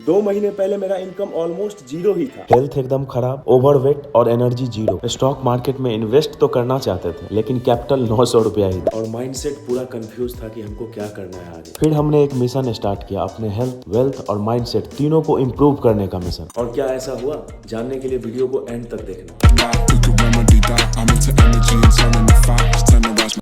2 महीने पहले मेरा इनकम ऑलमोस्ट जीरो ही था। हेल्थ एकदम खराब, ओवरवेट और एनर्जी जीरो। स्टॉक मार्केट में इन्वेस्ट तो करना चाहते थे लेकिन कैपिटल 900 रुपया ही था और माइंडसेट पूरा कंफ्यूज था कि हमको क्या करना है आगे। फिर हमने एक मिशन स्टार्ट किया, अपने हेल्थ, वेल्थ और माइंडसेट तीनों को इम्प्रूव करने का मिशन। और क्या ऐसा हुआ, जानने के लिए वीडियो को एंड तक देखना।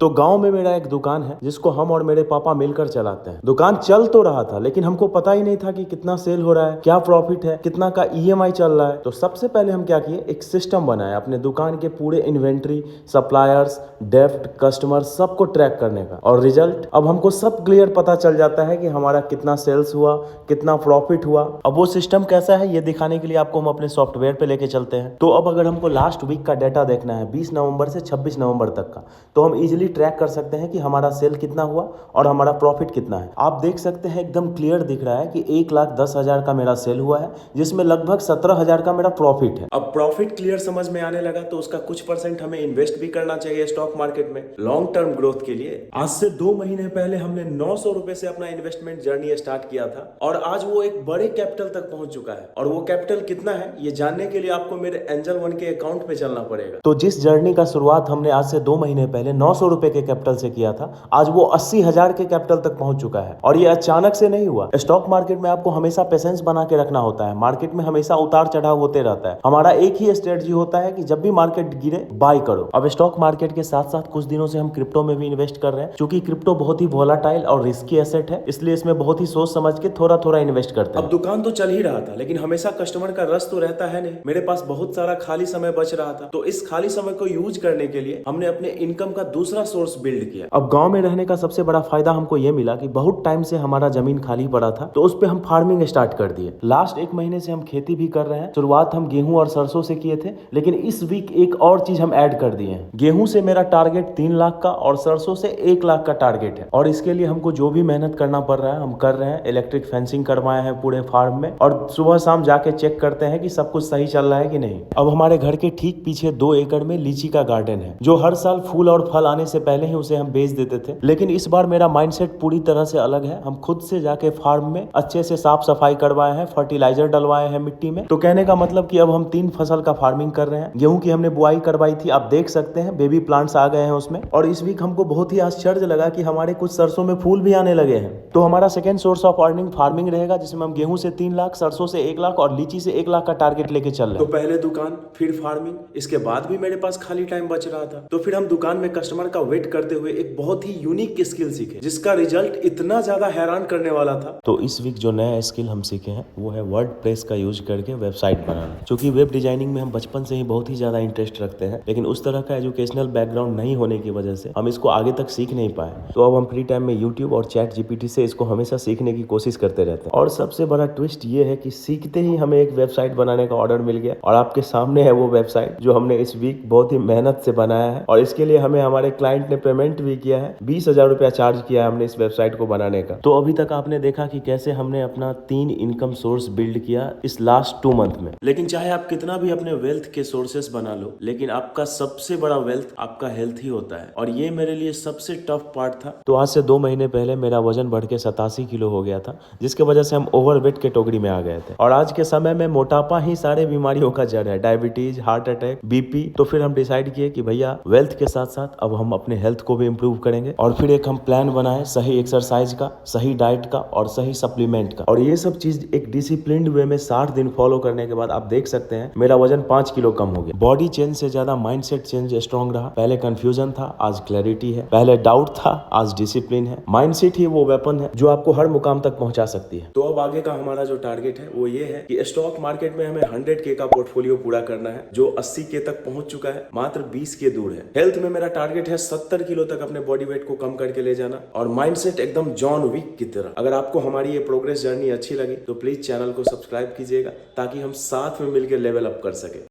तो गांव में मेरा एक दुकान है जिसको हम और मेरे पापा मिलकर चलाते हैं। दुकान चल तो रहा था लेकिन हमको पता ही नहीं था कि कितना सेल हो रहा है, क्या प्रॉफिट है, कितना का ईएमआई चल रहा है। तो सबसे पहले हम क्या किए, एक सिस्टम बनाया अपने दुकान के पूरे इन्वेंट्री, सप्लायर्स, डेप्ट, कस्टमर सबको ट्रैक करने का। और रिजल्ट अब हमको सब क्लियर पता चल जाता है कि हमारा कितना सेल्स हुआ, कितना प्रॉफिट हुआ। अब वो सिस्टम कैसा है ये दिखाने के लिए आपको हम अपने सॉफ्टवेयर पे लेके चलते हैं। तो अब अगर हमको लास्ट वीक का डाटा देखना है 20 नवंबर से 26 नवंबर तक का, तो हम इजीली ट्रैक कर सकते हैं कि हमारा सेल कितना हुआ और हमारा प्रॉफिट कितना है। आप देख सकते हैं एकदम क्लियर दिख रहा है कि 1,10,000 का मेरा सेल हुआ है जिसमें लगभग 17,000 का मेरा प्रॉफिट है। अब प्रॉफिट क्लियर समझ में आने लगा तो उसका कुछ परसेंट हमें इन्वेस्ट भी करना चाहिए स्टॉक मार्केट में लॉन्ग टर्म ग्रोथ के लिए। आज से 2 महीने पहले हमने 900 रुपए से अपना इन्वेस्टमेंट जर्नी स्टार्ट किया था और आज वो एक बड़े कैपिटल तक पहुंच चुका है। और वो कैपिटल कितना है ये जानने के लिए आपको मेरे एंजल वन के अकाउंट पे चलना पड़ेगा। तो जिस जर्नी का शुरुआत हमने आज से 2 महीने पहले 900 रुपए के कैपिटल से किया था, आज वो 80,000 के कैपिटल तक पहुंच चुका है। और ये अचानक से नहीं हुआ। स्टॉक मार्केट में आपको हमेशा पेशेंस बना के रखना होता है। मार्केट में हमेशा उतार चढ़ाव होते रहता है। हमारा एक ही स्ट्रेटजी होता है कि जब भी मार्केट गिरे बाय करो। अब स्टॉक मार्केट के साथ साथ कुछ दिनों से हम क्रिप्टो में भी इन्वेस्ट कर रहे हैं, क्योंकि क्रिप्टो बहुत ही वोलाटाइल और रिस्की एसेट है, इसलिए इसमें बहुत ही सोच समझ के थोड़ा थोड़ा इन्वेस्ट करते हैं। अब दुकान तो चल ही रहा था लेकिन हमेशा कस्टमर का रस तो रहता है नहीं। मेरे पास बहुत सारा खाली समय बच रहा था, तो इस खाली समय को यूज करने के लिए हमने अपने इनकम का दूसरा सोर्स बिल्ड किया। अब गांव में रहने का सबसे बड़ा फायदा हमको ये मिला कि बहुत टाइम से हमारा जमीन खाली पड़ा था, तो उस पे हम फार्मिंग स्टार्ट कर दिए। लास्ट 1 महीने से हम खेती भी कर रहे हैं। शुरुआत हम गेहूं और सरसों से किए थे, लेकिन इस वीक एक और चीज हम ऐड कर दिए हैं। गेहूं से मेरा टारगेट 3 लाख का और सरसों से 1 लाख का टारगेट है। और इसके लिए हमको जो भी मेहनत करना पड़ रहा है हम कर रहे हैं। इलेक्ट्रिक फेंसिंग करवाए हैं पूरे फार्म में और सुबह शाम जाके चेक करते हैं कि सब कुछ सही चल रहा है कि नहीं। अब हमारे घर के ठीक पीछे 2 एकड़ में लीची का गार्डन है, जो हर साल फूल और फल आने से पहले ही उसे हम बेच देते थे। लेकिन इस बार मेरा माइंडसेट पूरी तरह से अलग है। हम खुद से जाके फार्म में अच्छे से साफ सफाई करवाए हैं, फर्टिलाइजर डलवाए हैं मिट्टी में। तो कहने का मतलब कि अब हम 3 फसल का फार्मिंग कर रहे हैं। गेहूं की हमने बुआई करवाई थी, आप देख सकते हैं बेबी प्लांट्स आ गए हैं उसमें। और इस वीक हमको बहुत ही आश्चर्य लगा कि हमारे कुछ सरसों में फूल भी आने लगे हैं। तो हमारा second source of earning farming रहेगा, जिसमें हम गेहूं से 3 लाख, सरसों से 1 लाख और लीची से 1 लाख का टारगेट लेके चल रहे हैं। तो पहले दुकान, फिर फार्मिंग, इसके बाद भी मेरे पास खाली टाइम बच रहा था, तो फिर हम दुकान में कस्टमर का वेट करते हुए एक बहुत ही यूनिक स्किल सीखे, जिसका रिजल्ट इतना ज्यादा हैरान करने वाला था। तो इस वीक जो नया स्किल हम सीखे हैं वो है वर्डप्रेस का यूज करके वेबसाइट बनाना। क्योंकि वेब डिजाइनिंग में हम बचपन से ही बहुत ही ज्यादा इंटरेस्ट रखते हैं, लेकिन उस तरह का एजुकेशनल बैकग्राउंड नहीं होने की वजह से हम इसको आगे तक सीख नहीं पाए। तो अब हम फ्री टाइम में यूट्यूब और चैट जीपीटी से इसको हमेशा सीखने की कोशिश करते रहते हैं। और सबसे बड़ा ट्विस्ट ये है कि सीखते ही हमें एक वेबसाइट बनाने का ऑर्डर मिल गया और आपके सामने है वो वेबसाइट जो हमने इस वीक बहुत ही मेहनत से बनाया है। और इसके लिए हमें हमारे क्लाइंट ने पेमेंट भी किया है, 20,000 रुपया चार्ज किया है हमने इस वेबसाइट को बनाने का। तो अभी तक आपने देखा कि कैसे हमने अपना 3 इनकम सोर्स बिल्ड किया इस लास्ट 2 मंथ में। लेकिन चाहे आप कितना भी अपने वेल्थ के सोर्सेस बना लो, लेकिन आपका सबसे बड़ा वेल्थ आपका हेल्थ ही होता है। और ये मेरे लिए सबसे टफ पार्ट था। तो आज से 2 महीने पहले मेरा वजन बढ़ के 87 किलो हो गया था, जिसके वजह से हम ओवरवेट कैटेगरी में आ गए थे। और आज के समय में मोटापा ही सारे बीमारियों का जड़ है, डायबिटीज, हार्ट अटैक, बीपी। तो फिर हम डिसाइड किए कि भैया वेल्थ के साथ साथ अब हम अपने हेल्थ को भी इम्प्रूव करेंगे। और फिर एक हम प्लान बनाए सही एक्सरसाइज का, सही डाइट का और सही सप्लीमेंट का। और ये सब चीज एक डिसिप्लिन्ड वे में 60 दिन फॉलो करने के बाद आप देख सकते हैं मेरा वजन 5 किलो कम हो गया। बॉडी चेंज से ज्यादा माइंडसेट चेंज स्ट्रॉन्ग रहा। पहले कंफ्यूजन था, आज क्लैरिटी है। पहले डाउट था, आज डिसिप्लिन है। माइंडसेट ही वो वेपन है जो आपको हर मुकाम तक पहुंचा सकती है। तो अब आगे का हमारा जो टारगेट है वो ये है कि स्टॉक मार्केट में हमें 100K का पोर्टफोलियो पूरा करना है, जो 80K तक पहुंच चुका है, मात्र 20K दूर है। हेल्थ में मेरा टारगेट है 70 किलो तक अपने बॉडी वेट को कम करके ले जाना। और माइंडसेट एकदम जॉन विक की तरह। अगर आपको हमारी ये प्रोग्रेस जर्नी अच्छी लगी तो प्लीज चैनल को सब्सक्राइब कीजिएगा, ताकि हम साथ में मिलकर लेवल अप कर सके।